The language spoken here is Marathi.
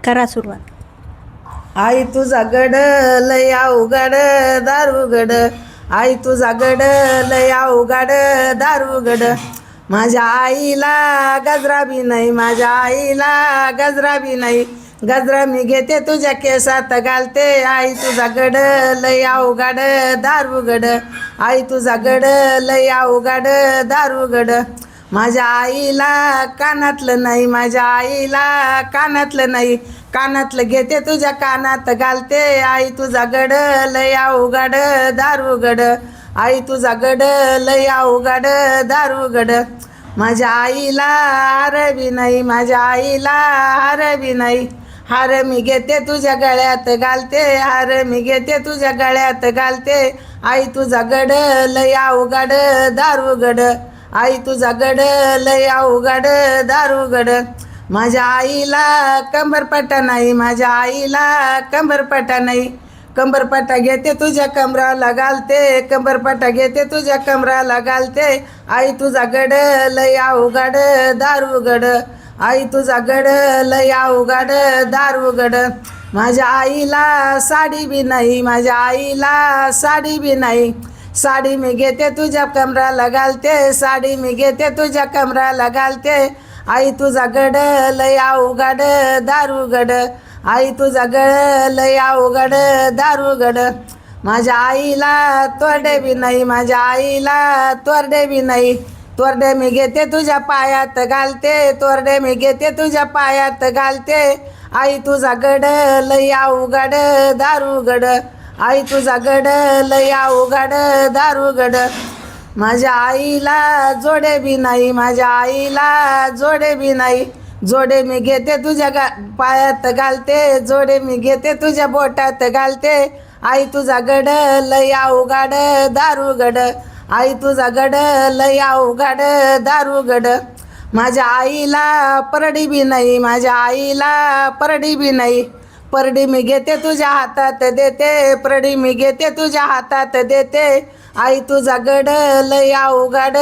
करा सुरुवात. आई तुझा गड लय अवघड दारुगड, आई तुझा गड लय अवघड दारुगड. माझ्या आईला गजरा बी नाही, माझ्या आईला गजरा बी नाही. गजरा मी घेते तुझ्या केसात घालते. आई तुझा गड लय अवघड दारुगड, आई तुझा गड लय अवघड दारुगड. माझ्या आईला कानातलं नाही, माझ्या आईला कानातलं नाही. कानातलं घेते तुझ्या कानात घालते. आई तुझा गड लय अवघड दारुगड, आई तुझा गड लय अवघड दारुगड. माझ्या आईला हार बी नाही, माझ्या आईला हार बी नाही. हार मी घेते तुझ्या गळ्यात घालते, हार मी घेते तुझ्या गळ्यात घालते. आई तुझा गड लय अवघड दारुगड, आई तुझा गड लय अवघड दारुगड. माझ्या आईला कंबरपट्टा नाही, माझ्या आईला कंबरपट्टा नाही. कंबरपट्टा घेते तुझ्या कमराला घालते, कंबरपट्टा घेते तुझ्या कमराला घालते. आई तुझा गड लय अवघड दारुगड, आई तुझा गड लय अवघड दारुगड. माझ्या आईला साडी बी नाही, माझ्या आईला साडी बी नाही. साडी मी घेते तुझ्या कमराला घालते, साडी मी घेते तुझ्या कमराला घालते. आई तुझा गड लय अवघड दारुगड, आई तुझा गड लय अवघड दारुगड. माझ्या आईला तोरडे बी नाही, माझ्या आईला तोरडे बी नाही. तोरडे मी घेते तुझ्या पायात घालते, तोरडे मी घेते तुझ्या पायात घालते. आई तुझा गड लय अवघड दारुगड, आई तुझा गड लय अवघड दारुगड. माझ्या आईला जोडे बी नाही, माझ्या आईला जोडे बी नाही. जोडे मी घेते तुझ्या पायात घालते, जोडे मी घेते तुझ्या बोटात घालते. आई तुझा गड लय अवघड दारुगड, आई तुझा गड लय अवघड दारुगड. माझ्या आईला परडी बी नाही, माझ्या आईला परडी बी नाही. परडी मी घेते तुझ्या हातात देते, परडी मी घेते तुझ्या हातात देते. आई तुझा गड लय अवघड